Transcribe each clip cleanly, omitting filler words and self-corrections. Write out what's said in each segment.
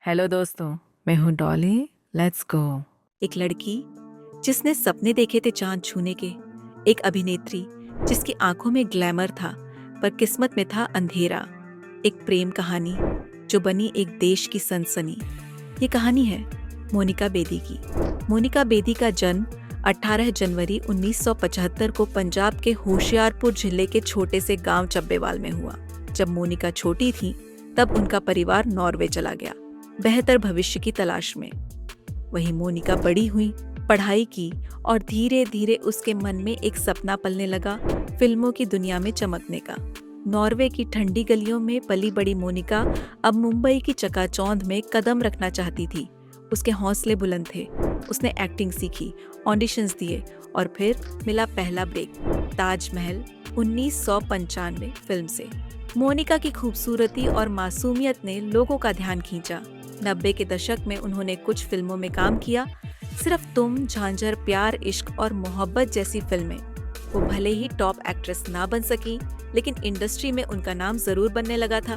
Hello दोस्तों, मैं हूँ डॉली। Let's go. एक लड़की जिसने सपने देखे थे चांद छूने के, एक अभिनेत्री जिसकी आंखों में ग्लैमर था पर किस्मत में था अंधेरा, एक प्रेम कहानी जो बनी एक देश की सनसनी। ये कहानी है मोनिका बेदी की। मोनिका बेदी का जन्म 18 जनवरी 1975 को पंजाब के होशियारपुर जिले के छोटे से गांव चब्बेवाल में हुआ। जब मोनिका छोटी थी तब उनका परिवार नॉर्वे चला गया बेहतर भविष्य की तलाश में। वहीं मोनिका बड़ी हुई, पढ़ाई की और धीरे धीरे उसके मन में एक सपना पलने लगा, फिल्मों की दुनिया में चमकने का। नॉर्वे की ठंडी गलियों में पली बड़ी मोनिका अब मुंबई की चकाचौंध में कदम रखना चाहती थी। उसके हौसले बुलंद थे। उसने एक्टिंग सीखी, ऑडिशंस दिए और फिर मिला पहला ब्रेक, ताजमहल 1995 फिल्म से। मोनिका की खूबसूरती और मासूमियत ने लोगों का ध्यान खींचा। 90 के दशक में उन्होंने कुछ फिल्मों में काम किया, सिर्फ तुम, झांझर, प्यार, इश्क और मोहब्बत जैसी फिल्में। वो भले ही टॉप एक्ट्रेस ना बन सकी, लेकिन इंडस्ट्री में उनका नाम जरूर बनने लगा था।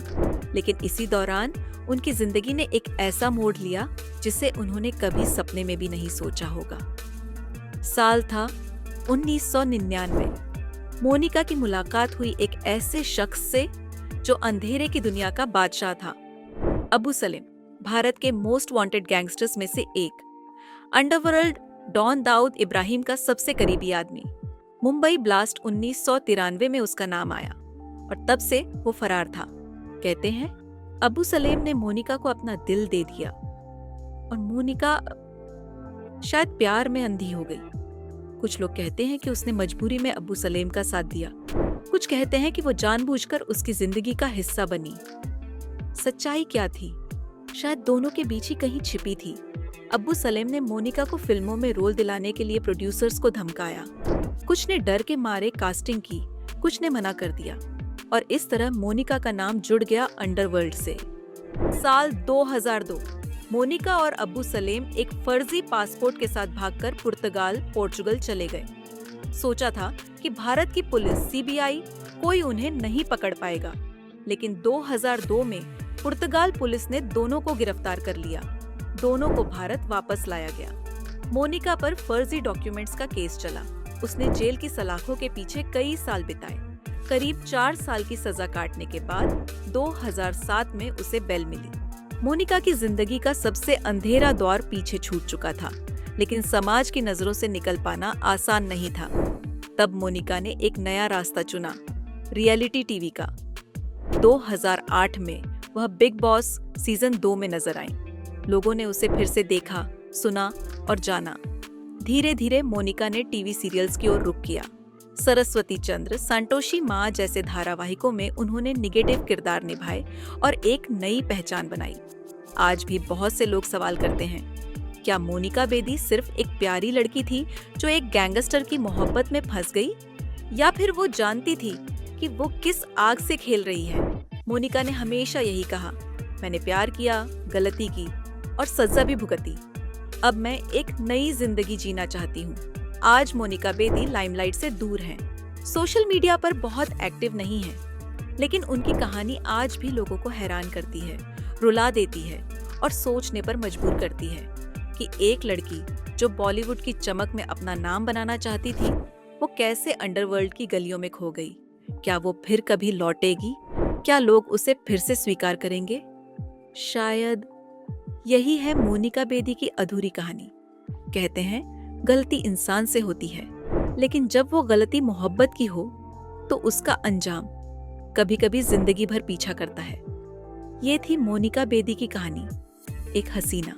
लेकिन इसी दौरान उनकी जिंदगी ने एक ऐसा मोड़ लिया जिसे उन्होंने कभी सपने में भी नहीं सोचा होगा। साल था 1999। मोनिका की मुलाकात हुई एक ऐसे शख्स से जो अंधेरे की दुनिया का बादशाह था। अबू सलेम, भारत के मोस्ट वांटेड गैंगस्टर्स में से एक, अंडरवर्ल्ड डॉन दाऊद इब्राहिम का सबसे करीबी आदमी। मुंबई ब्लास्ट 1993 में उसका नाम आया और तब से वो फरार था। कहते हैं अबू सलेम ने मोनिका को अपना दिल दे दिया और मोनिका शायद प्यार में अंधी हो गई। कुछ लोग कहते हैं कि उसने मजबूरी में अबू सलेम का साथ दिया, कुछ कहते हैं कि वो जानबूझकर उसकी जिंदगी का हिस्सा बनी। सच्चाई क्या थी? शायद दोनों के बीच ही कहीं छिपी थी। अब्बू सलेम ने मोनिका को फिल्मों में रोल दिलाने के लिए प्रोड्यूसर्स को धमकाया। कुछ ने डर के मारे कास्टिंग की, कुछ ने मना कर दिया और इस तरह मोनिका का नाम जुड़ गया अंडरवर्ल्ड से। साल 2002 मोनिका और अब्बू सलेम एक फर्जी पासपोर्ट के साथ भागकर पोर्चुगल चले गए। सोचा था कि भारत की पुलिस, सीबीआई कोई उन्हें नहीं पकड़ पाएगा, लेकिन 2002 में पुर्तगाल पुलिस ने दोनों को गिरफ्तार कर लिया। दोनों को भारत वापस लाया गया। मोनिका पर फर्जी डॉक्यूमेंट्स का केस चला। उसने जेल की सलाखों के पीछे कई साल बिताए। करीब 4 साल की सजा काटने के बाद 2007 में उसे बेल मिली। मोनिका की जिंदगी का सबसे अंधेरा दौर पीछे छूट चुका था, लेकिन समाज की नजरों से निकल पाना आसान नहीं था। तब मोनिका ने एक नया रास्ता चुना, रियलिटी टीवी का। 2008 में वह बिग बॉस सीजन 2 में नजर आई। लोगों ने उसे फिर से देखा, सुना और जाना। धीरे धीरे मोनिका ने टीवी सीरियल्स की ओर रुख किया। सरस्वती चंद्र, संतोषी माँ जैसे धारावाहिकों में उन्होंने निगेटिव किरदार निभाए और एक नई पहचान बनाई। आज भी बहुत से लोग सवाल करते हैं, क्या मोनिका बेदी सिर्फ एक प्यारी लड़की थी जो एक गैंगस्टर की मोहब्बत में फंस गई, या फिर वो जानती थी कि वो किस आग से खेल रही है? मोनिका ने हमेशा यही कहा, मैंने प्यार किया, गलती की और सजा भी भुगती। अब मैं एक नई जिंदगी जीना चाहती हूँ। आज मोनिका बेदी लाइमलाइट से दूर हैं, सोशल मीडिया पर बहुत एक्टिव नहीं है, लेकिन उनकी कहानी आज भी लोगों को हैरान करती है, रुला देती है और सोचने पर मजबूर करती है कि एक लड़की जो बॉलीवुड की चमक में अपना नाम बनाना चाहती थी, वो कैसे अंडरवर्ल्ड की गलियों में खो गई। क्या वो फिर कभी लौटेगी? क्या लोग उसे फिर से स्वीकार करेंगे? शायद यही है मोनिका बेदी की अधूरी कहानी। कहते हैं गलती इंसान से होती है, लेकिन जब वो गलती मोहब्बत की हो तो उसका अंजाम कभी कभी जिंदगी भर पीछा करता है। ये थी मोनिका बेदी की कहानी, एक हसीना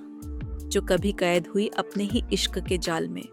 जो कभी कैद हुई अपने ही इश्क के जाल में।